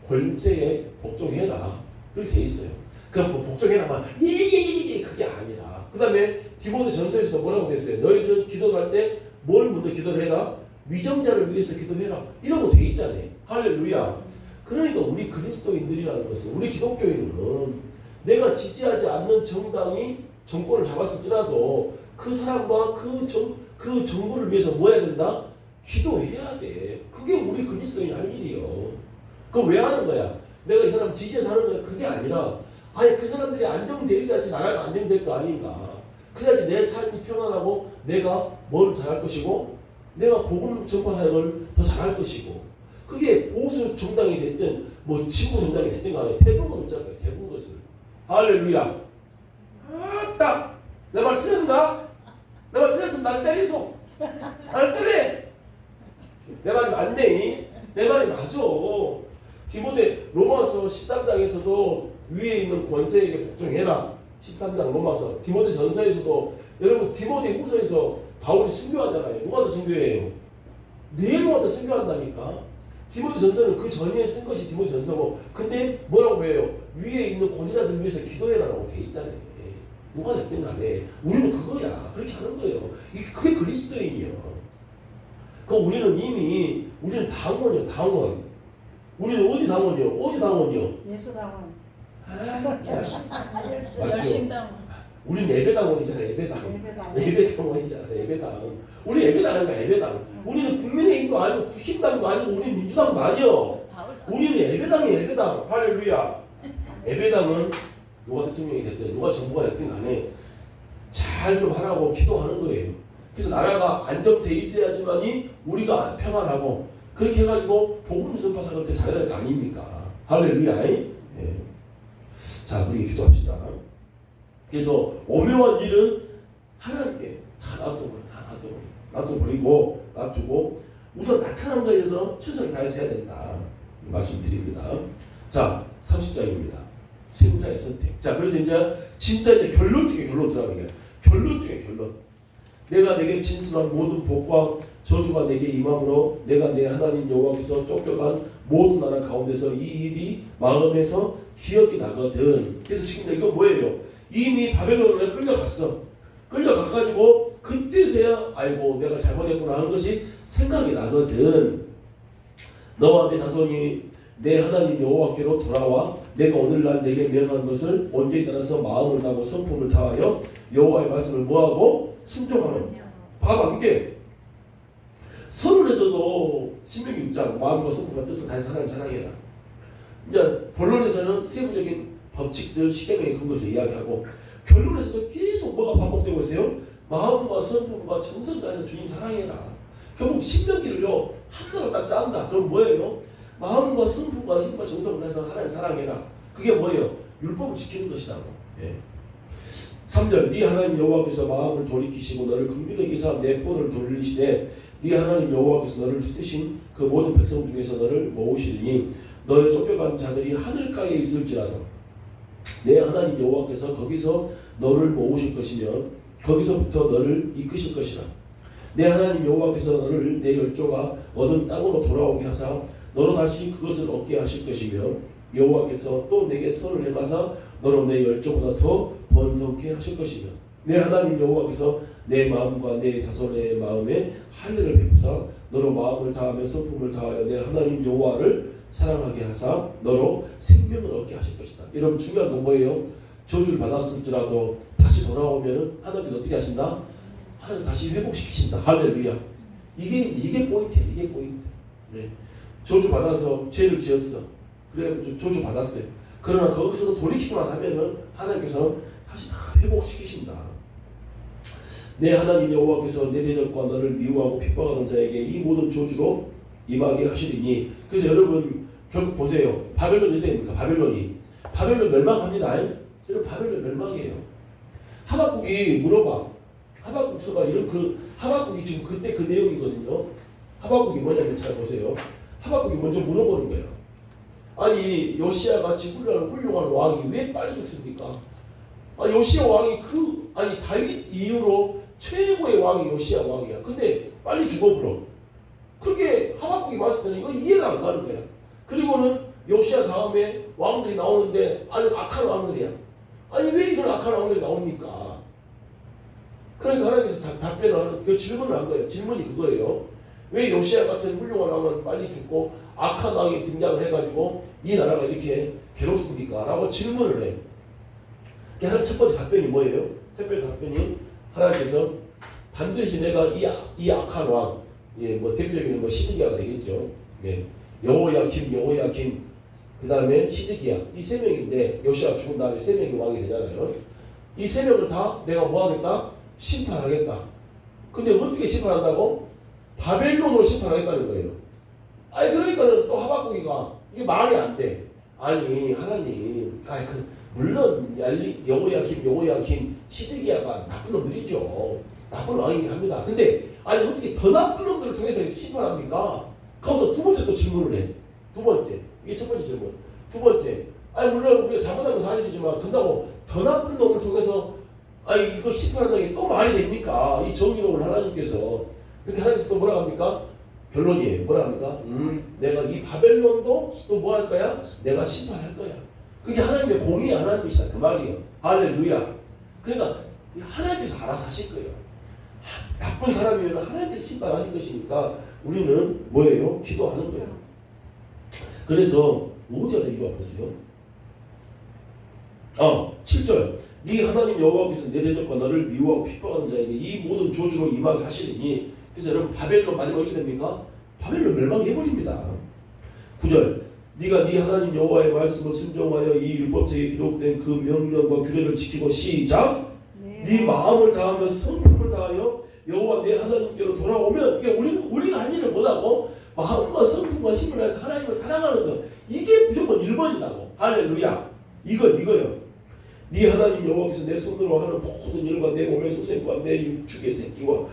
Speaker 1: 권세에 복종해라. 그렇게 되어 있어요. 그럼 뭐 복종해라만 예예예 그게 아니라. 그 다음에 디모데 전서에서도 뭐라고 되어 있어요? 너희들은 기도할 때 뭘 먼저 기도를 해라? 위정자를 위해서 기도해라. 이러고 되어 있잖아요. 할렐루야. 그러니까 우리 그리스도인들이라는 것은, 우리 기독교인은 내가 지지하지 않는 정당이 정권을 잡았을지라도 그 사람과 그 정부를 위해서 뭐 해야 된다? 기도해야 돼. 그게 우리 그리스도인이 할 일이에요. 그럼 왜 하는 거야? 내가 이 사람 지지해서 하는 거야? 그게 아니라 아니 그 사람들이 안정돼 있어야지 나라가 안정될 거 아닌가. 그래야지 내 삶이 평안하고 내가 뭘 잘할 것이고 내가 복음 전파 사역을 더 잘할 것이고. 그게 보수 정당이 됐든 뭐 진보 정당이 됐든 간에 대부분 있잖아요. 대부분 것을. 할렐루야. 아따 내 말 틀렸나? 내 말 틀렸으면 날 때리소. 날 때려. 내 말이 맞네. 내 말이 맞아. 디모데 로마서 13장에서도 위에 있는 권세에게 복종해라. 13장 로마서. 디모데 전서에서도 여러분 디모데 후서에서 바울이 순교하잖아요. 누가 더 순교해요? 네로가 더 순교한다니까. 디모데 전서는 그 전에 쓴 것이 디모데 전서고, 근데 뭐라고 해요? 위에 있는 권세자들 위해서 기도해라라고 돼 있잖아요. 누가 됐든 간에 우리는 그거야. 그렇게 하는 거예요. 그게 그리스도인이야. 우리는 당원이요, 당원. 우리는 어디 당원이요?
Speaker 2: 예수 당원.
Speaker 3: 열심당.
Speaker 1: 우리는 예배당원이잖아, 예배당원이잖아, 예배당. 우리 예배당. 우리는 국민의힘도 아니고 국힘당도 아니고 우리 민주당도 아니요. 우리는 예배당이에요, 예배당. 할렐루야. 예배당은 누가 대통령이 됐든 누가 정부가 됐든 간에 잘 좀 하라고 기도하는 거예요. 그래서 나라가 안정돼 있어야지만이 우리가 평안하고, 그렇게 해가지고 복음 전파사 그렇게 잘해야 될 거 아닙니까? 할렐루야. 예. 자, 우리 기도합시다. 그래서 오묘한 일은 하나님께 다 놔둬버리고 우선 나타난 거에 대해서 최선을 다해서 해야 된다 말씀드립니다. 자, 30장입니다. 생사의 선택. 자, 그래서 진짜 결론 중에 결론 들어가는 거야. 결론 중에 결론. 내가 내게 진술한 모든 복과 저주가 내게 임함으로 내가 내 하나님 여호와께서 쫓겨간 모든 나라 가운데서 이 일이 마음에서 기억이 나거든. 그래서 지금 이거 뭐예요? 이미 바벨론에 끌려가가지고 그때서야 아이고 내가 잘못했구나 하는 것이 생각이 나거든. 너와 내 자손이 내 하나님 여호와께로 돌아와 내가 오늘날 내게 명한 것을 온전히 따라서 마음을 다하고 성품을 다하여 여호와의 말씀을 뭐하고 순종하는. 봐봐, 이게 서론에서도 신명기 6장 마음과 성품과 뜻을 다해서 하나님 사랑해라. 이제 본론에서는 세부적인 법칙들 십계명의 근거에서 이야기하고, 결론에서도 계속 뭐가 반복되고 있어요? 마음과 성품과 정성 다해서 주님 사랑해라. 결국 신명기를요 하나로 딱 짠다. 그럼 뭐예요? 마음과 성품과 힘과 정성을 다해서 하나님 사랑해라. 그게 뭐예요? 율법을 지키는 것이라고. 예. 3절 네 하나님 여호와께서 마음을 돌이키시고 너를 긍휼히 여기사 내 포를 돌리시되 네 하나님 여호와께서 너를 쫓으신 그 모든 백성 중에서 너를 모으시리니 너의 쫓겨간 자들이 하늘가에 있을지라도 내 하나님 여호와께서 거기서 너를 모으실 것이며 거기서부터 너를 이끄실 것이라. 내 하나님 여호와께서 너를 내 열조가 얻은 땅으로 돌아오게 하사 너로 다시 그것을 얻게 하실 것이며 여호와께서 또 내게 선을 행하사 너로 내 열조보다 더 번성케 하실 것이며 내 하나님 여호와께서 내 마음과 내 자손의 마음에 할례를 베푸사 너로 마음을 다하며 성품을 다하여 내 하나님 여호와를 사랑하게 하사 너로 생명을 얻게 하실 것이다. 여러분 중요한 건 뭐예요? 저주를 받았을지라도 다시 돌아오면은 하나님께서 어떻게 하신다? 하나님 다시 회복시키신다. 할렐루야. 이게 포인트야. 이게 포인트. 네. 저주 받아서 죄를 지었어. 그래 저주 받았어요. 그러나 거기서도 돌이키기만 하면은 하나님께서 다시 다 회복시키신다. 내 하나님 여호와께서 내 대적과 너를 미워하고 핍박하던 자에게 이 모든 저주로 임하게 하시리니. 그래서 여러분 결국 보세요. 바벨론 어디입니까? 바벨론 멸망합니다. 여러분 바벨론 멸망이에요. 하박국이 물어봐. 하박국서가 이런 하박국이 지금 그때 그 내용이거든요. 하박국이 뭐냐면 잘 보세요. 하박국이 먼저 물어보는 거예요. 아니 요시야 같이 훌륭한 왕이 왜 빨리 죽습니까? 요시야 왕이 다윗 이후로 최고의 왕이 요시야 왕이야. 근데 빨리 죽어버려. 그렇게 하박국이 봤을 때는 이거 이해가 안 가는 거야. 그리고는 요시야 다음에 왕들이 나오는데 아주 악한 왕들이야. 아니 왜 이런 악한 왕들이 나옵니까? 그러니까 하나님께서 답변을 하는 그 질문을 한 거예요. 질문이 그거예요. 왜 요시야 같은 훌륭한 왕은 빨리 죽고 악한 왕이 등장을 해가지고 이 나라가 이렇게 괴롭습니까? 라고 질문을 해요. 하나님 첫 번째 답변이 뭐예요? 첫 번째 답변이 하나님께서 반드시 내가 이 악한 왕, 뭐 대표적인 뭐 시드기야가 되겠죠. 여호야김, 그 다음에 시드기야 이 세 명인데 요시야 죽은 다음에 세 명이 왕이 되잖아요. 이 세 명을 다 내가 뭐 하겠다? 심판하겠다. 근데 어떻게 심판한다고? 바벨론으로 심판하겠다는 거예요. 아니 그러니까는 또 하박국이가 이게 말이 안 돼. 아니 하나님, 물론 여호야김, 시드기야가 나쁜 놈들이죠. 나쁜 왕이긴 합니다. 근데 아니 어떻게 더 나쁜 놈들을 통해서 심판합니까? 거기서 두 번째 또 질문을 해. 두 번째. 이게 첫 번째 질문. 두 번째. 아니 물론 우리가 잘못한 건 사실이지만 근다고 더 나쁜 놈을 통해서 이거 심판한다는 게 또 말이 됩니까? 이 정의로운 하나님께서. 그렇게 하나님께서 또 뭐라 합니까? 결론이에요. 뭐라 합니까? 내가 이 바벨론도 또 뭐 할 거야? 내가 심판할 거야. 그게 하나님의 공의 하나님이시다. 그 말이에요. 할렐루야. 그러니까 하나님께서 알아서 하실 거예요. 나쁜 사람이면 하나님께서 심판하신 것이니까 우리는 뭐예요? 기도하는 거예요. 그래서 어디가 더 이유 앞에서요? 7절. 네 하나님 여호와께서 내 대적과 너를 미워하고 핍박하는 자에게 이 모든 저주로 임하게 하시리니. 그래서 여러분 바벨론 마지막에 어떻게 됩니까? 바벨론 멸망해버립니다. 9절. 네가 네 하나님 여호와의 말씀을 순종하여 이 율법책에 기록된 그 명령과 규례를 지키고 시작. 네 마음을 다하며 성품을 다하여 여호와 내 하나님께로 돌아오면 이게 우리가 할 일을 못하고 마음과 성품과 힘을 다해서 하나님을 사랑하는 것, 이게 무조건 1번이라고. 할렐루야. 이거요. 네 하나님 여호와께서 내 손으로 하는 모든 일과 내 몸의 소생과 내 육축의 새끼와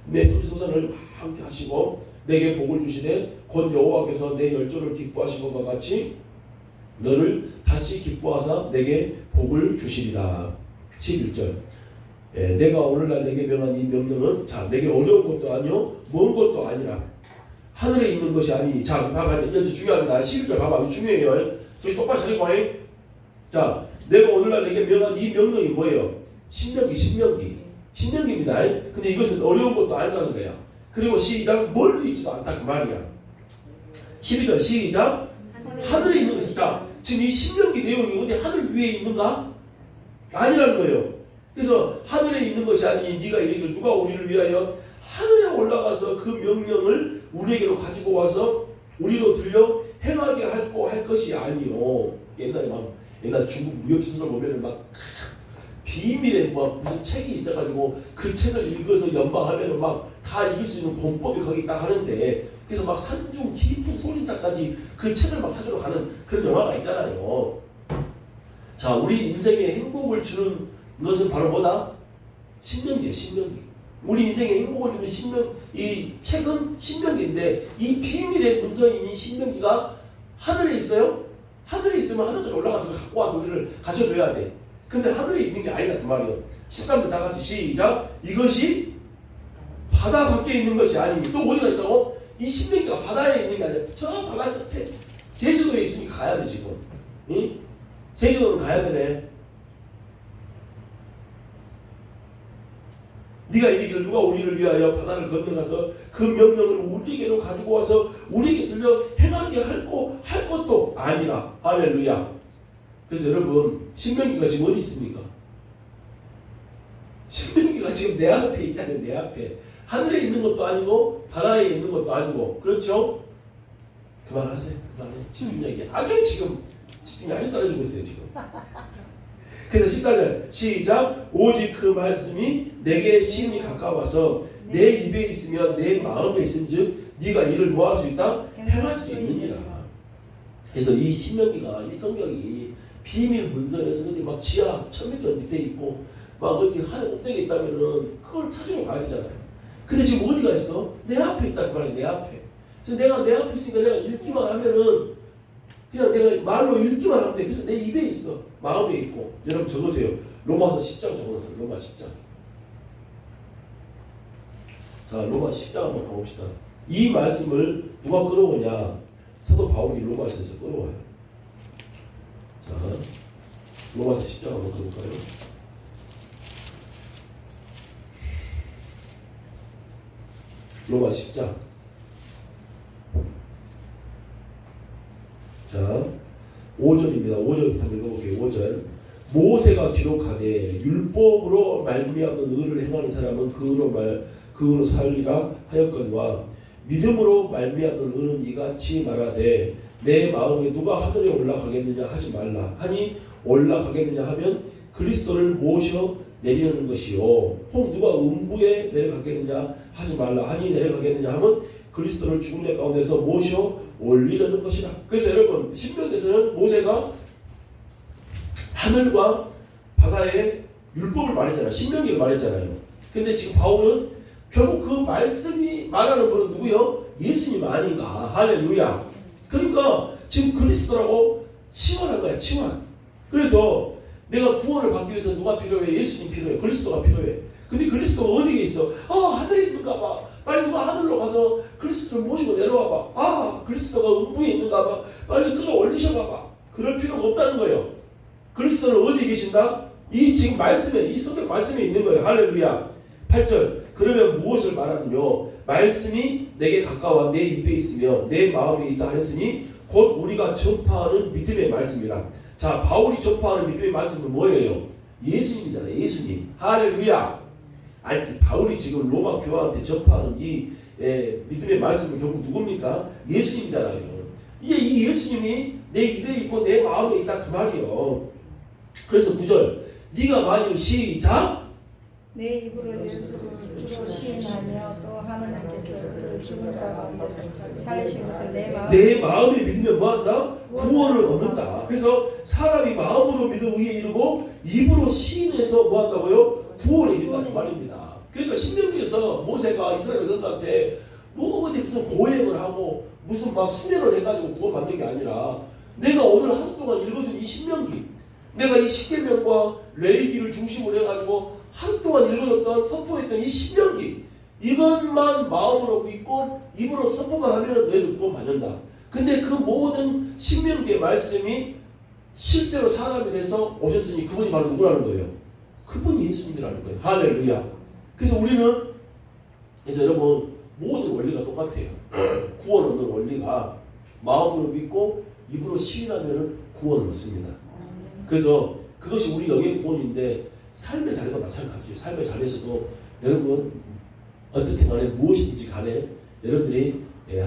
Speaker 1: 내 토리소산을 함께 하시고 내게 복을 주시되 곧 여호와께서 내 열조를 기뻐하신 것과 같이 너를 다시 기뻐하사 내게 복을 주시리라. 11절. 내가 오늘날 내게 명한 이 명령은 내게 어려운 것도 아니요 먼 것도 아니라 하늘에 있는 것이 아니니. 봐봐. 이제 중요합니다. 11절 봐봐. 중요해요. 저기 똑바로 차리고 와요. 내가 오늘날 내게 명한 이 명령이 뭐예요? 신명기입니다. 근데 이것은 어려운 것도 아니라는 거야. 그리고 시작. 멀리 있지도 않다 그 말이야. 12절 시작. 하늘에 있는 것이다. 지금 이 신명기 내용이 어디 하늘 위에 있는가? 아니라는 거예요. 그래서 하늘에 있는 것이 아니 네가 이르기를 누가 우리를 위하여 하늘에 올라가서 그 명령을 우리에게로 가지고 와서 우리로 들려 행하게 할 것이 아니요. 옛날 중국 무협지서를 보면은 막 비밀의 무슨 책이 있어가지고 그 책을 읽어서 연방하면은 막 다 이길 수 있는 공법이 거기 딱 하는데, 그래서 막 산중 깊은 소림사까지 그 책을 막 찾으러 가는 그런 영화가 있잖아요. 우리 인생에 행복을 주는 것은 바로 뭐다? 신명기예요. 신명기. 우리 인생에 행복을 주는 이 책은 신명기인데, 이 비밀의 문서인 이 신명기가 하늘에 있어요? 하늘에 있으면 하늘까지 올라가서 갖고 와서 우리를 가르쳐줘야 돼. 근데 하늘에 있는 게 아니다 그 말이에요. 13절 다 같이 시작. 이것이 바다 밖에 있는 것이 아니니. 또 어디가 있다고? 이 신명기가 바다에 있는 게 아니라 저 바다 끝에 제주도에 있으니까 가야 돼 지금. 응? 제주도는 가야 되네. 네가 이르기를 누가 우리를 위하여 바다를 건너가서 그 명령을 우리에게로 가지고 와서 우리에게 들려 행하게 할 것도 아니라. 할렐루야. 그래서 여러분 신명기가 지금 어디 있습니까? 신명기가 지금 내 앞에 있잖아요. 내 앞에. 하늘에 있는 것도 아니고 바다에 있는 것도 아니고. 그렇죠? 그만하세요. 그만해. 집중력이 아주 떨어지고 있어요 지금. 그래서 14절 시작. 오직 그 말씀이 내게 심히 가까워서 내 입에 있으면 내 마음에 있은즉 네가 이를 뭐 할 수 있다? 행할 수 있느니라. 그래서 이 신명기가, 이 성경이 비밀 문서에서 막 지하 1000m 밑에 있고 막 어디 한 꼭대기에 있다면은 그걸 찾으러 가야 되잖아요. 근데 지금 어디가 있어? 내 앞에 있다 그 말이야. 내 앞에. 그래서 내가 내 앞에 있으니까 내가 읽기만 하면은 그냥 내가 말로 읽기만 하면 돼. 그래서 내 입에 있어. 마음에 있고. 여러분 적으세요. 로마서 10장 적어놨어요. 로마 10장. 자, 로마 10장 한번 가봅시다. 이 말씀을 누가 끌어오냐? 사도 바울이 로마서에서 끌어와요. 자, 로마서 10장 한번 가볼까요? 로마 10장. 자, 5절입니다. 5절부터 한번 읽어볼게요. 5절. 모세가 기록하되 율법으로 말미암는 의를 행하는 사람은 그로 살리라 하였거니와 믿음으로 말미암는 의는 이같이 말하되 내 마음에 누가 하늘에 올라가겠느냐 하지 말라 하니 올라가겠느냐 하면 그리스도를 모셔 내리려는 것이요 혹 누가 음부에 내려가겠느냐 하지 말라 하니 내려가겠느냐 하면 그리스도를 죽은 자 가운데서 모셔 올리려는 것이라. 그래서 여러분 신명기에서는 모세가 하늘과 바다의 율법을 말했잖아요. 신명기를 말했잖아요. 근데 지금 바울은 결국 그 말씀이 말하는 분은 누구요? 예수님 아닌가. 할렐루야. 그러니까 지금 그리스도라고 치환한 거야. 치환. 그래서 내가 구원을 받기 위해서 누가 필요해? 예수님 필요해. 그리스도가 필요해. 근데 그리스도가 어디에 있어? 하늘에 있는가 봐. 빨리 누가 하늘로 가서 그리스도를 모시고 내려와 봐. 그리스도가 음부에 있는가 봐. 빨리 끌어올리셔 봐봐. 그럴 필요가 없다는 거예요. 그리스도는 어디에 계신다? 이 지금 말씀에, 이 성경 말씀에 있는 거예요. 할렐루야. 8절. 그러면 무엇을 말하느뇨? 말씀이 내게 가까워 내 입에 있으며 내 마음에 있다 하였으니 곧 우리가 전파하는 믿음의 말씀이라. 자, 바울이 전파하는 믿음의 말씀은 뭐예요? 예수님이잖아요. 예수님. 할렐루야. 아니, 바울이 지금 로마 교회한테 전파하는 이 믿음의 말씀은 결국 누굽니까? 예수님이잖아요. 이 예수님이 내 입에 있고 내 마음에 있다 그 말이요. 그래서 9절. 네가 만일 시작.
Speaker 2: 내 입으로 예수를 주로 시인하며 또 하나님께서 그를 죽은 자 가운데서 살리신 것을 내
Speaker 1: 마음에 믿으면 뭐한다? 구원을 얻는다. 그래서 사람이 마음으로 믿어 의에 이르고 입으로 시인해서 뭐한다고요? 구원에 이른다 그 말입니다. 그러니까 신명기에서 모세가 이스라엘 백성들한테 뭐 어디 무슨 고행을 하고 무슨 막 수련을 해가지고 구원 받는 게 아니라 내가 오늘 하루 동안 읽어준 이 신명기, 내가 이 십계명과 레위기를 중심으로 해가지고 하루 동안 읽어줬던 선포했던 이 신명기, 이것만 마음으로 믿고 입으로 선포만 하면 너희들 구원 받는다. 근데 그 모든 신명기의 말씀이 실제로 사람이 돼서 오셨으니 그분이 바로 누구라는 거예요? 그분이 예수님이라는 거예요. 할렐루야. 그래서 우리는, 그래서 여러분 모든 원리가 똑같아요. 구원 얻는 원리가 마음으로 믿고 입으로 시인하면 구원을 얻습니다. 그래서 그것이 우리 영의 구원인데 삶의 자리도 마찬가지예요. 삶의 자리에서도 여러분 어떻게 간에 무엇인지 간에 여러분들이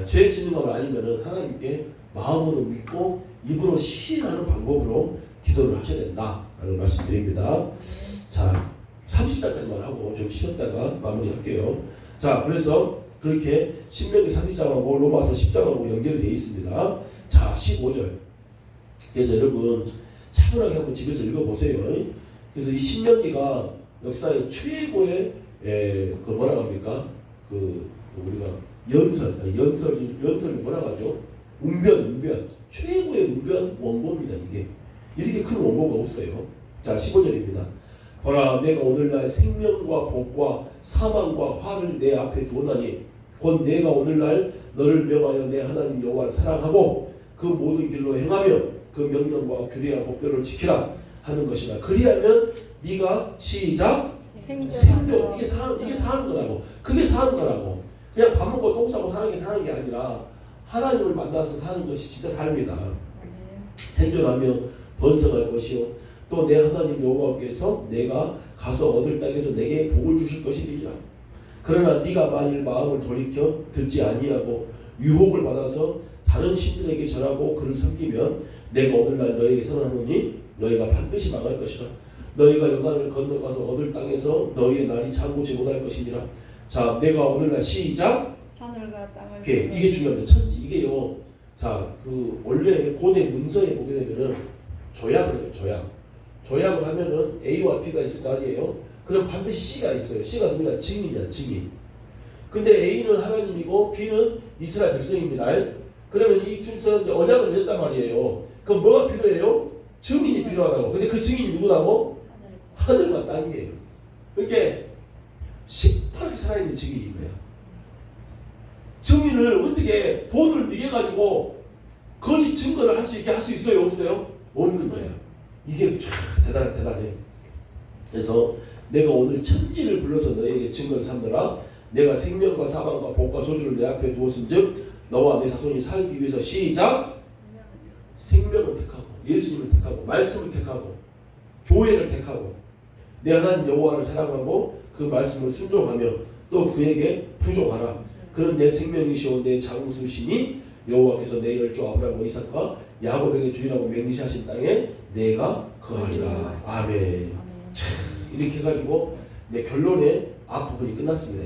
Speaker 1: 죄 짓는 것 아니면은 하나님께 마음으로 믿고 입으로 시인하는 방법으로 기도를 하셔야 된다라는 말씀드립니다. 자, 30장까지만 하고 좀 쉬었다가 마무리할게요. 자, 그래서 그렇게 신명기 30장하고 로마서 10장하고 연결이 되어 있습니다. 자, 15절. 그래서 여러분 차분하게 한번 집에서 읽어보세요. 그래서 이 신명기가 역사의 최고의 그 뭐라고 합니까? 그 우리가 연설이 뭐라고 하죠? 웅변 최고의 웅변 원고입니다. 이게 이렇게 큰 원고가 없어요. 자, 15절입니다. 보라, 내가 오늘날 생명과 복과 사망과 화를 내 앞에 두었나니 곧 내가 오늘날 너를 명하여 내 하나님 여호와를 사랑하고 그 모든 길로 행하며 그 명령과 규례와 법도를 지키라 하는 것이다. 그리하면 네가 시작 생존. 이게 사는 거라고. 그게 사는 거라고. 그냥 밥 먹고 똥 싸고 사는 게 아니라 하나님을 만나서 사는 것이 진짜 삶이다. 생존하며 번성할 것이요 또 내 하나님 여호와께서 내가 가서 얻을 땅에서 내게 복을 주실 것이니라. 그러나 네가 만일 마음을 돌이켜 듣지 아니하고 유혹을 받아서 다른 신들에게 절하고 그를 섬기면 내가 오늘날 너에게 선언하노니 너희가 반드시 망할 것이라. 너희가 요단을 건너가서 얻을 땅에서 너희의 날이 장구지 못할 것이니라. 자, 내가 오늘날 시작.
Speaker 2: 하늘과 땅을
Speaker 1: 이게 중요합니다. 천지 이게요. 자, 그 원래 고대 문서에 보게 되면은 조약을 해요. 조약. 조약을 하면은 A와 B가 있을 거 아니에요. 그럼 반드시 C가 있어요. C가 누구냐? 증인이야, 증인. 근데 A는 하나님이고 B는 이스라엘 백성입니다. 그러면 이 둘이서 이제 언약을 맺었단 말이에요. 그럼 뭐가 필요해요? 증인이 필요하다고. 근데 그 증인이 누구라고? 하늘과 땅이에요. 그러니까 시퍼렇게 살아있는 증인인 거야. 증인을 어떻게 돈을 매겨가지고 거짓 증거를 할 수 있게 할 수 있어요? 없어요? 없는 거예요. 이게 참 대단해. 그래서 내가 오늘 천지를 불러서 너에게 증거를 삼느라 내가 생명과 사망과 복과 저주를 내 앞에 두었은즉 너와 내 자손이 살기 위해서 시작 생명을 택하고 예수님을 택하고 말씀을 택하고 교회를 택하고 내 하나님 여호와를 사랑하고 그 말씀을 순종하며 또 그에게 부족하라. 그런 내 생명이시오 내 장수시니 여호와께서 내 열조 아브라함과 이삭과 야곱에게 주이라고 맹세하신 땅에 내가 거하리라. 아멘. 이렇게 해가지고 이제 결론에 앞부분이 끝났습니다.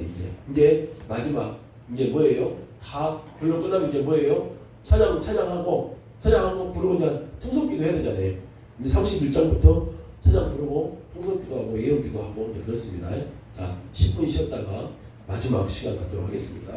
Speaker 1: 이제 마지막 이제 뭐예요? 다 결론 끝나면 이제 뭐예요? 찬양하고 부르고 이제 통성기도 해야 되잖아요. 이제 31장부터 찬양 부르고 통성기도 하고 예언기도 하고 이제 그렇습니다. 자 10분 쉬었다가 마지막 시간 갖도록 하겠습니다.